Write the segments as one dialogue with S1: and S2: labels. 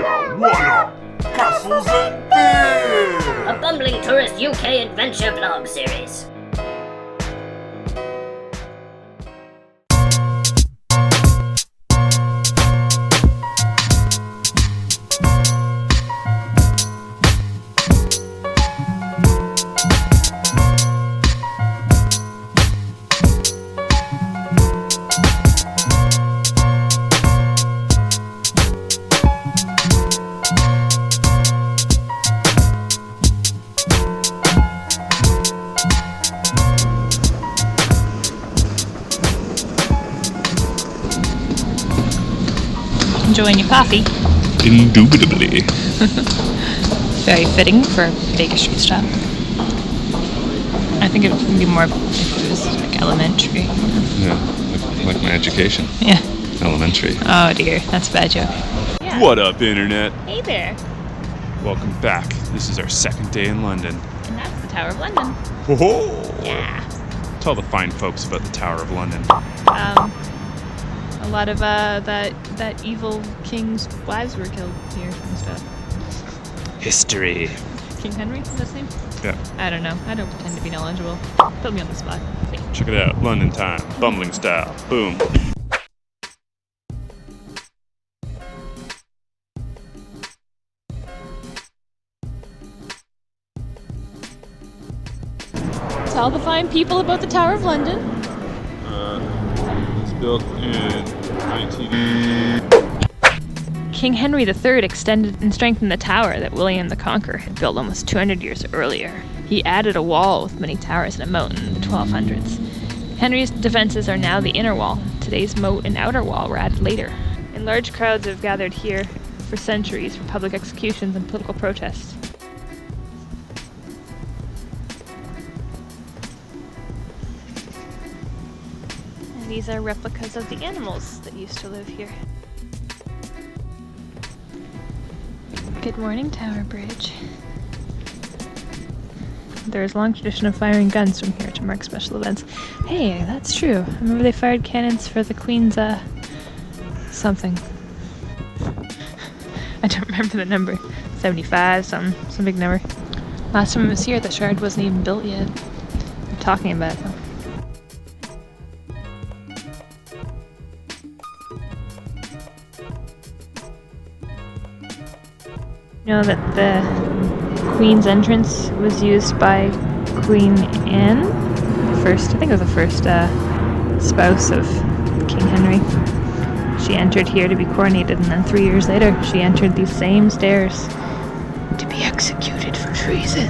S1: Yeah, what up? Castles and beer!
S2: A bumbling tourist UK adventure vlog series.
S3: Enjoying your coffee.
S4: Indubitably.
S3: Very fitting for a Vegas street stop. I think it would be more if it was like elementary.
S4: Yeah, like my education.
S3: Yeah.
S4: Elementary.
S3: Oh dear, that's a bad joke. Yeah.
S5: What up, Internet?
S3: Hey there.
S5: Welcome back. This is our second day in London.
S3: And that's the Tower of London.
S5: Whoa!
S3: Yeah.
S5: Tell the fine folks about the Tower of London.
S3: A lot of that evil king's wives were killed here and stuff.
S5: History.
S3: King Henry, is that his name?
S5: Yeah.
S3: I don't know. I don't pretend to be knowledgeable. Put me on the spot.
S5: Check it out. London time. Bumbling style. Boom.
S3: Tell the fine people about the Tower of London.
S5: It's built in 19...
S3: King Henry III extended and strengthened the tower that William the Conqueror had built almost 200 years earlier. He added a wall with many towers and a moat in the 1200s. Henry's defenses are now the inner wall. Today's moat and outer wall were added later. And large crowds have gathered here for centuries for public executions and political protests. And these are replicas of the animals that used to live here. Good morning, Tower Bridge. There is a long tradition of firing guns from here to mark special events. Hey, that's true. I remember they fired cannons for the Queen's, something. I don't remember the number. 75, some big number. Last time I was here, the shard wasn't even built yet. I'm talking about it, though. You know that the Queen's entrance was used by Queen Anne, I think it was the first spouse of King Henry. She entered here to be coronated, and then 3 years later, she entered these same stairs to be executed for treason.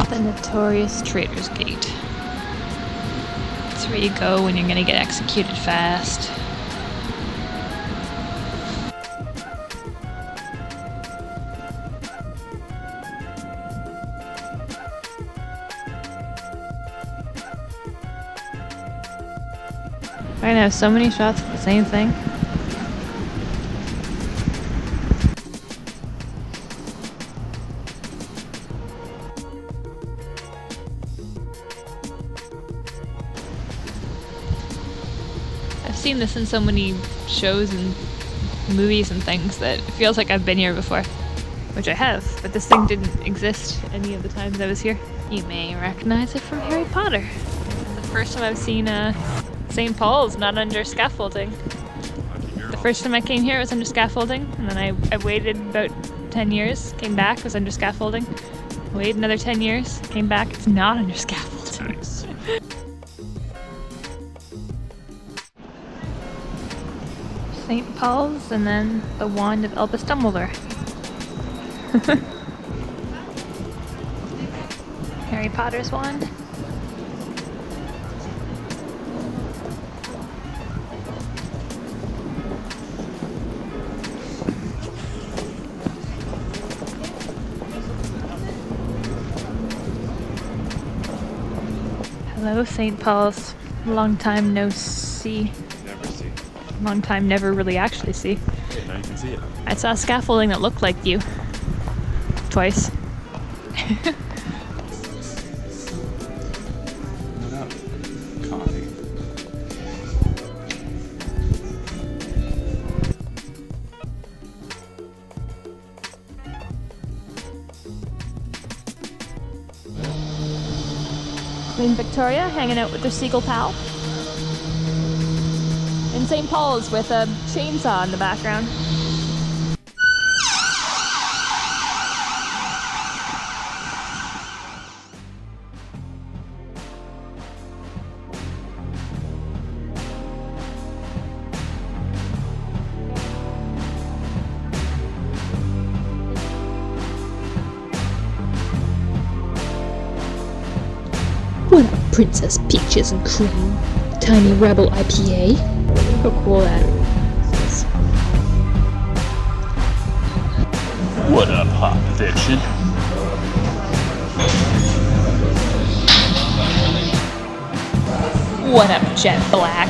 S3: The notorious Traitor's Gate. That's where you go when you're gonna get executed fast. I'm gonna have so many shots of the same thing. I've seen this in so many shows and movies and things that it feels like I've been here before. Which I have, but this thing didn't exist any of the times I was here. You may recognize it from Harry Potter. The first time I've seen St. Paul's not under scaffolding. The first time I came here it was under scaffolding, and then I waited about 10 years, came back, was under scaffolding. Waited another 10 years, came back, it's not under scaffolding.
S5: Nice.
S3: St. Paul's, and then the wand of Albus Dumbledore. Harry Potter's wand. Hello, St. Paul's. Long time no see.
S5: Never see.
S3: Long time never really actually see.
S5: Yeah, now you can see it.
S3: I saw scaffolding that looked like you. Twice.
S5: Coffee.
S3: Queen Victoria hanging out with their seagull pal. And St. Paul's with a chainsaw in the background.
S6: What up, Princess Peaches and Cream? Tiny Rebel IPA? How cool that is.
S5: What up, Hot Fiction?
S3: What up, Jet Black?